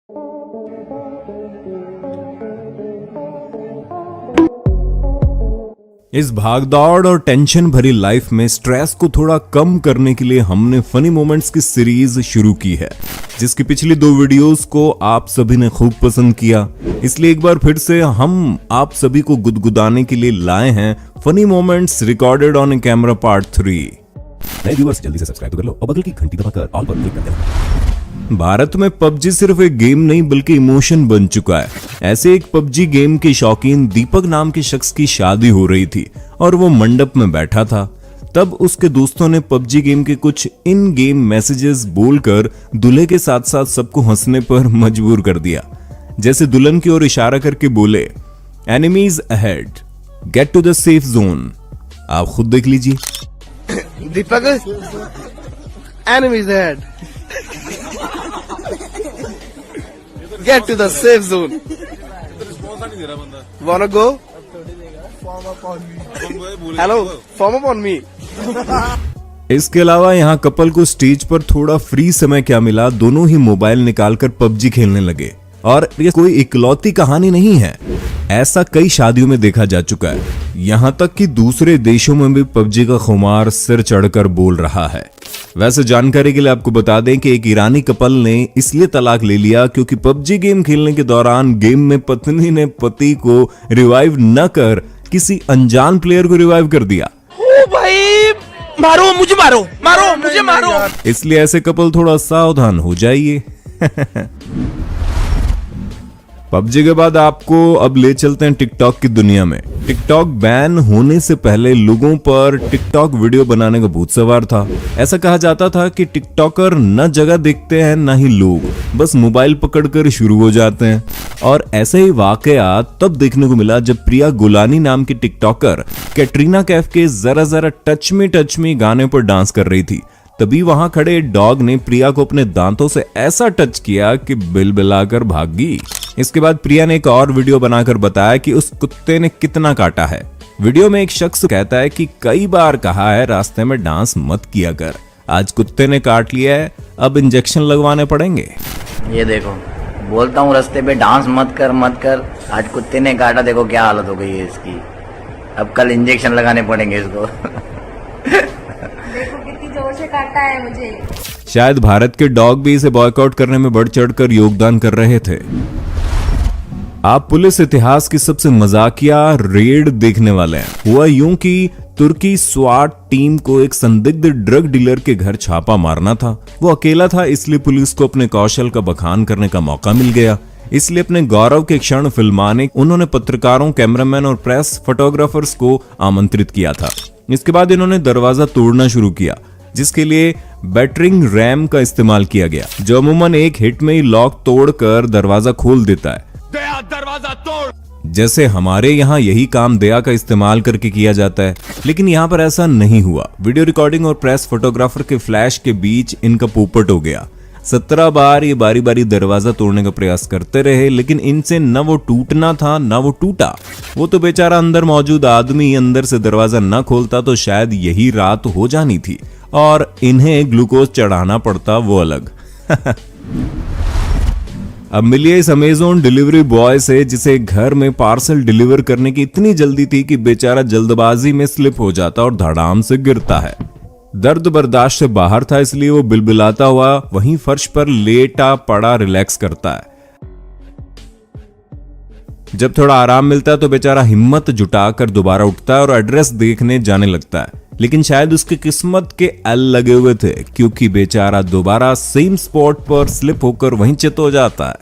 इस भागदौड़ और टेंशन भरी लाइफ में स्ट्रेस को थोड़ा कम करने के लिए हमने फनी मोमेंट्स की सीरीज शुरू की है, जिसकी पिछली 2 वीडियोस को आप सभी ने खूब पसंद किया। इसलिए एक बार फिर से हम आप सभी को गुदगुदाने के लिए लाए हैं funny moments recorded on camera part 3। नए व्यूअर्स जल्दी से सब्सक्राइब तो कर लो और बगल की घंटी दबाकर ऑल पर क्लिक कर देना। भारत में पबजी सिर्फ एक गेम नहीं बल्कि इमोशन बन चुका है। ऐसे एक पबजी गेम के शौकीन दीपक नाम के शख्स की शादी हो रही थी और वो मंडप में बैठा था। तब उसके दोस्तों ने पबजी गेम के कुछ इन गेम मैसेजेस बोलकर दूल्हे के साथ साथ सबको हंसने पर मजबूर कर दिया। जैसे दुल्हन की ओर इशारा करके बोले, enemies ahead, get to the safe zone. आप खुद देख लीजिए। दीपक, enemies ahead. Get to the safe zone. Wanna go? Hello, form up on me. इसके अलावा यहाँ कपल को स्टेज पर थोड़ा फ्री समय क्या मिला, दोनों ही मोबाइल निकालकर पबजी खेलने लगे। और ये कोई इकलौती कहानी नहीं है, ऐसा कई शादियों में देखा जा चुका है। यहाँ तक कि दूसरे देशों में भी पबजी का खुमार सिर चढ़कर बोल रहा है। वैसे जानकारी के लिए आपको बता दें कि एक ईरानी कपल ने इसलिए तलाक ले लिया क्योंकि पबजी गेम खेलने के दौरान गेम में पत्नी ने पति को रिवाइव न कर किसी अनजान प्लेयर को रिवाइव कर दिया। ओ भाई, मारो मुझे, मारो मुझे, मारो। इसलिए ऐसे कपल थोड़ा सावधान हो जाइए। पबजी के बाद आपको अब ले चलते हैं टिकटॉक की दुनिया में। टिकटॉक बैन होने से पहले लोगों पर टिकटॉक वीडियो बनाने का भूत सवार था। ऐसा कहा जाता था कि टिकटॉकर न जगह देखते हैं न ही लोग, बस मोबाइल पकड़कर शुरू हो जाते हैं। और ऐसे ही वाकया तब देखने को मिला जब प्रिया गुलानी नाम की टिकटॉकर कैटरीना कैफ के जरा जरा टच मी गाने पर डांस कर रही थी। तभी वहां खड़े डॉग ने प्रिया को अपने दांतों से ऐसा टच किया कि बिलबिलाकर भाग गई। इसके बाद प्रिया ने एक और वीडियो बनाकर बताया कि उस कुत्ते ने कितना काटा है। वीडियो में एक शख्स कहता है कि कई बार कहा है रास्ते में डांस मत किया कर, आज कुत्ते ने काट लिया है, अब इंजेक्शन लगवाने पड़ेंगे। ये देखो, बोलता हूँ रास्ते पे डांस मत कर, आज कुत्ते ने काटा, देखो क्या हालत हो गई है इसकी, अब कल इंजेक्शन लगाने पड़ेंगे इसको। देखो कितनी जोर से काटा है मुझे। शायद भारत के डॉग भी इसे बॉयकॉट करने में बढ़ चढ़कर योगदान कर रहे थे। आप पुलिस इतिहास की सबसे मजाकिया रेड देखने वाले हैं। हुआ यूं कि तुर्की स्वाट टीम को एक संदिग्ध ड्रग डीलर के घर छापा मारना था। वो अकेला था, इसलिए पुलिस को अपने कौशल का बखान करने का मौका मिल गया। इसलिए अपने गौरव के क्षण फिल्माने उन्होंने पत्रकारों, कैमरामैन और प्रेस फोटोग्राफर्स को आमंत्रित किया था। इसके बाद इन्होंने दरवाजा तोड़ना शुरू किया, जिसके लिए बैटरिंग रैम का इस्तेमाल किया गया, जो अमूमन एक हिट में ही लॉक तोड़कर दरवाजा खोल देता है। दरवाजा तोड़। जैसे हमारे यहाँ यही काम दया का इस्तेमाल करके किया जाता है, लेकिन यहाँ पर ऐसा नहीं हुआ। वीडियो रिकॉर्डिंग और प्रेस फोटोग्राफर के फ्लैश के बीच इनका पोपट हो गया। 17 बार ये बारी बारी दरवाजा तोड़ने का प्रयास करते रहे, लेकिन इनसे न वो टूटना था न वो टूटा। वो तो बेचारा अंदर मौजूद आदमी अंदर से दरवाजा न खोलता तो शायद यही रात हो जानी थी और इन्हें ग्लूकोज चढ़ाना पड़ता, वो अलग। अब मिलिए इस अमेज़न डिलीवरी बॉय से जिसे घर में पार्सल डिलीवर करने की इतनी जल्दी थी कि बेचारा जल्दबाजी में स्लिप हो जाता और धड़ाम से गिरता है। दर्द बर्दाश्त से बाहर था, इसलिए वो बिलबिलाता हुआ वहीं फर्श पर लेटा पड़ा रिलैक्स करता है। जब थोड़ा आराम मिलता है तो बेचारा हिम्मत जुटाकर दोबारा उठता है और एड्रेस देखने जाने लगता है। लेकिन शायद उसकी किस्मत के एल लगे हुए थे, क्योंकि बेचारा दोबारा सेम स्पॉट पर स्लिप होकर वहीं चित हो जाता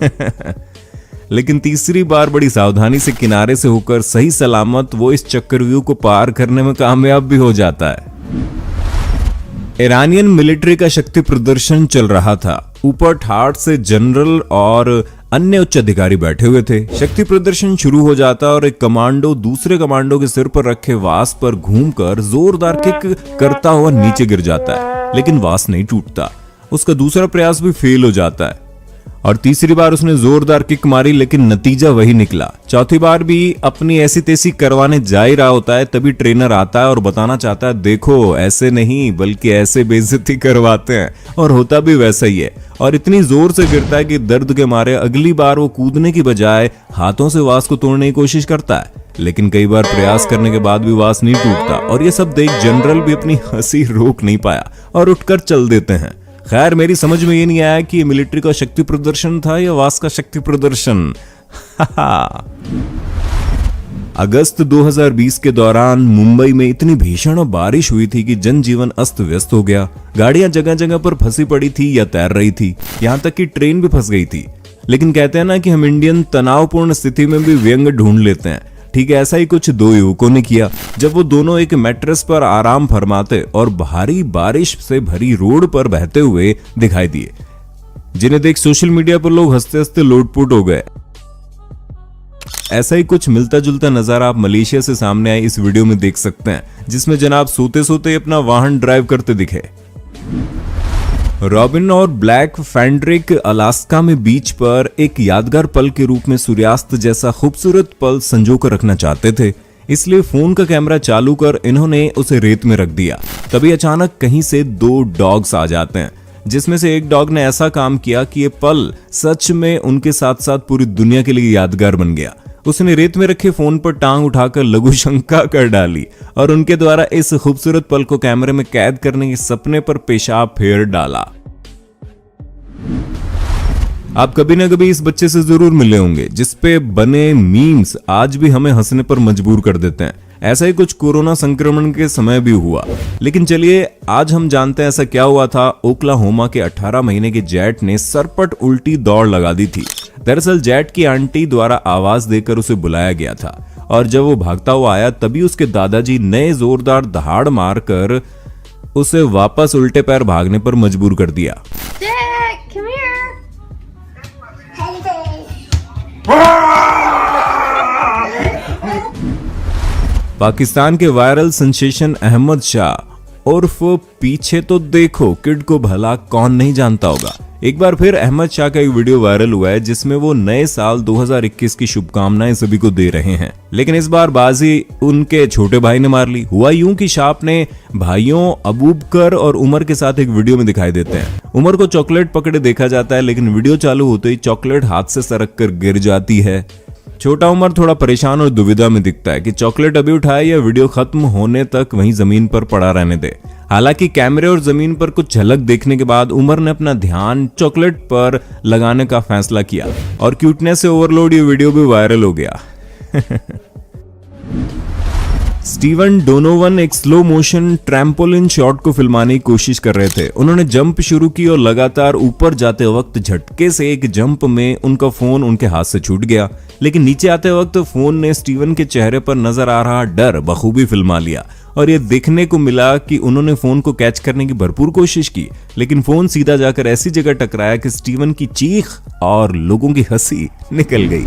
है। लेकिन तीसरी बार बड़ी सावधानी से किनारे से होकर सही सलामत वो इस चक्रव्यूह को पार करने में कामयाब भी हो जाता है। ईरानियन मिलिट्री का शक्ति प्रदर्शन चल रहा था। ऊपर ठाट से जनरल और अन्य उच्च अधिकारी बैठे हुए थे। शक्ति प्रदर्शन शुरू हो जाता और एक कमांडो दूसरे कमांडो के सिर पर रखे वास पर घूमकर जोरदार किक करता हुआ नीचे गिर जाता है, लेकिन वास नहीं टूटता। उसका दूसरा प्रयास भी फेल हो जाता है और तीसरी बार उसने जोरदार किक मारी लेकिन नतीजा वही निकला। चौथी बार भी अपनी ऐसी तैसी करवाने जा ही रहा होता है, तभी ट्रेनर आता है और बताना चाहता है देखो ऐसे नहीं बल्कि ऐसे बेइज्जती करवाते हैं, और होता भी वैसा ही है। और इतनी जोर से गिरता है कि दर्द के मारे अगली बार वो कूदने की बजाय हाथों से वास को तोड़ने की कोशिश करता है, लेकिन कई बार प्रयास करने के बाद भी वास नहीं टूटता। और ये सब देख जनरल भी अपनी हंसी रोक नहीं पाया और उठकर चल देते हैं। खैर मेरी समझ में ये नहीं आया कि ये मिलिट्री का शक्ति प्रदर्शन था या वास का शक्ति प्रदर्शन। अगस्त 2020 के दौरान मुंबई में इतनी भीषण बारिश हुई थी कि जनजीवन अस्त व्यस्त हो गया। गाड़ियां जगह जगह पर फंसी पड़ी थी या तैर रही थी, यहां तक कि ट्रेन भी फंस गई थी। लेकिन कहते हैं ना कि हम इंडियन तनावपूर्ण स्थिति में भी व्यंग ढूंढ लेते हैं। ठीक है, ऐसा ही कुछ दो युवकों ने किया जब वो दोनों एक मैट्रेस पर आराम फरमाते और भारी बारिश से भरी रोड पर बहते हुए दिखाई दिए, जिन्हें देख सोशल मीडिया पर लोग हंसते हंसते लोटपोट हो गए। ऐसा ही कुछ मिलता जुलता नजारा आप मलेशिया से सामने आए इस वीडियो में देख सकते हैं, जिसमें जनाब सोते सोते अपना वाहन ड्राइव करते दिखे। रॉबिन और ब्लैक फैंड्रिक अलास्का में बीच पर एक यादगार पल के रूप में सूर्यास्त जैसा खूबसूरत पल संजो कर रखना चाहते थे, इसलिए फोन का कैमरा चालू कर इन्होंने उसे रेत में रख दिया। तभी अचानक कहीं से दो डॉग्स आ जाते हैं, जिसमें से एक डॉग ने ऐसा काम किया कि ये पल सच में उनके साथ साथ पूरी दुनिया के लिए यादगार बन गया। उसने रेत में रखे फोन पर टांग उठाकर लघु शंका कर डाली और उनके द्वारा इस खूबसूरत पल को कैमरे में कैद करने के सपने पर पेशाब फेर डाला। आप कभी ना कभी इस बच्चे से जरूर मिले होंगे, जिसपे बने मीम्स आज भी हमें हंसने पर मजबूर कर देते हैं। ऐसा ही कुछ कोरोना संक्रमण के समय भी हुआ। लेकिन चलिए आज हम जानते हैं ऐसा क्या हुआ था। ओक्लाहोमा के 18 महीने के जेट ने सरपट उल्टी दौड़ लगा दी थी। दरअसल जेट की आंटी द्वारा आवाज देकर उसे बुलाया गया था, और जब वो भागता हुआ आया तभी उसके दादाजी नए जोरदार दहाड़ मारकर उसे वापस उल्टे पैर भागने पर मजबूर कर दिया। Jack, come here. पाकिस्तान के वायरल सेंसेशन अहमद शाह उर्फ पीछे तो देखो किड को भला कौन नहीं जानता होगा। एक बार फिर अहमद शाह का एक वीडियो वायरल हुआ है, जिसमें वो नए साल 2021 की शुभकामनाएं सभी को दे रहे हैं। लेकिन इस बार बाजी उनके छोटे भाई ने मार ली। हुआ यूं कि शाह अपने भाइयों अबूबकर और उमर के साथ एक वीडियो में दिखाई देते हैं। उमर को चॉकलेट पकड़े देखा जाता है, लेकिन वीडियो चालू होते ही चॉकलेट हाथ से सरक कर गिर जाती है। छोटा उमर थोड़ा परेशान और दुविधा में दिखता है कि चॉकलेट अभी उठाए या वीडियो खत्म होने तक वहीं जमीन पर पड़ा रहने दे। हालांकि कैमरे और जमीन पर कुछ झलक देखने के बाद उमर ने अपना ध्यान चॉकलेट पर लगाने का फैसला किया और क्यूटनेस से ओवरलोड ये वीडियो भी वायरल हो गया। स्टीवन डोनोवन एक स्लो मोशन ट्रैम्पोलिन शॉट को फिल्माने की कोशिश कर रहे थे। उन्होंने जंप शुरू की और लगातार ऊपर जाते वक्त झटके से एक जंप में उनका फोन उनके हाथ से छूट गया। लेकिन नीचे आते वक्त फोन ने स्टीवन के चेहरे पर नजर आ रहा डर बखूबी फिल्मा लिया, और ये देखने को मिला कि उन्होंने फोन को कैच करने की भरपूर कोशिश की, लेकिन फोन सीधा जाकर ऐसी जगह टकराया कि स्टीवन की चीख और लोगों की हंसी निकल गई।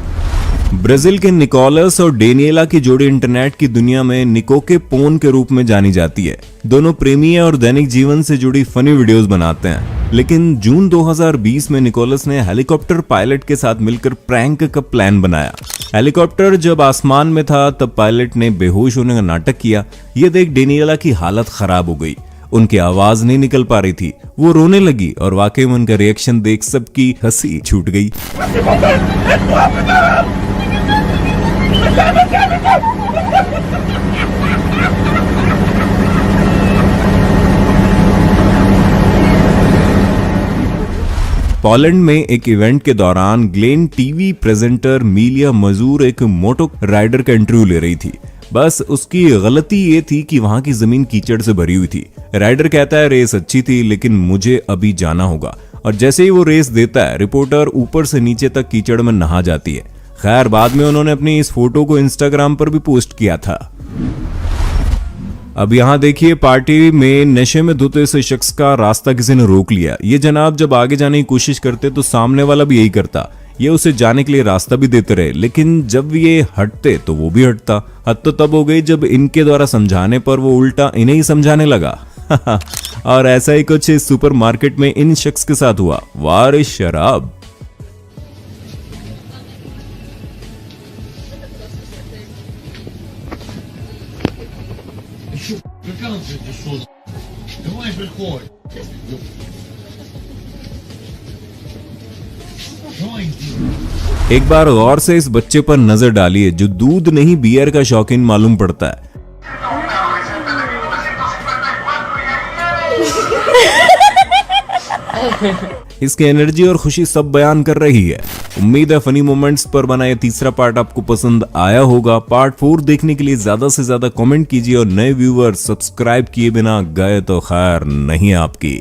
ब्राजील के निकोलस और डेनियला की जोड़ी इंटरनेट की दुनिया में निकोके पोन के रूप में जानी जाती है। दोनों प्रेमी हैं और दैनिक जीवन से जुड़ी फनी वीडियोस बनाते हैं। लेकिन जून 2020 में निकोलस ने हेलीकॉप्टर पायलट के साथ मिलकर प्रैंक का प्लान बनाया। हेलीकॉप्टर जब आसमान में था तब पायलट ने बेहोश होने का नाटक किया। ये देख डेनियला की हालत खराब हो गई, उनकी आवाज नहीं निकल पा रही थी, वो रोने लगी और वाकई में उनका रिएक्शन देख सबकी हंसी छूट गई। पोलैंड में एक इवेंट के दौरान ग्लेन टीवी प्रेजेंटर मीलिया मजूर एक मोटो राइडर का इंटरव्यू ले रही थी। बस उसकी गलती ये थी कि वहां की जमीन कीचड़ से भरी हुई थी। राइडर कहता है रेस अच्छी थी लेकिन मुझे अभी जाना होगा, और जैसे ही वो रेस देता है रिपोर्टर ऊपर से नीचे तक कीचड़ में नहा जाती है। खैर बाद में उन्होंने अपनी इस फोटो को इंस्टाग्राम पर भी पोस्ट किया था। अब यहाँ देखिए, पार्टी में नशे में धुते से शख्स का रास्ता किसी ने रोक लिया। ये जनाब जब आगे जाने की कोशिश करते तो सामने वाला भी यही करता, ये उसे जाने के लिए रास्ता भी देते रहे, लेकिन जब ये हटते तो वो भी हटता। हद तो तब हो गई जब इनके द्वारा समझाने पर वो उल्टा इन्हें ही समझाने लगा। और ऐसा ही कुछ इस सुपरमार्केट में इन शख्स के साथ हुआ। वारिस शराब। एक बार गौर से इस बच्चे पर नजर डालिए जो दूध नहीं बियर का शौकीन मालूम पड़ता है। इसकी एनर्जी और खुशी सब बयान कर रही है। उम्मीद है फनी मोमेंट्स पर बना ये तीसरा पार्ट आपको पसंद आया होगा। पार्ट 4 देखने के लिए ज्यादा से ज्यादा कमेंट कीजिए और नए व्यूअर सब्सक्राइब किए बिना गए तो खैर नहीं आपकी।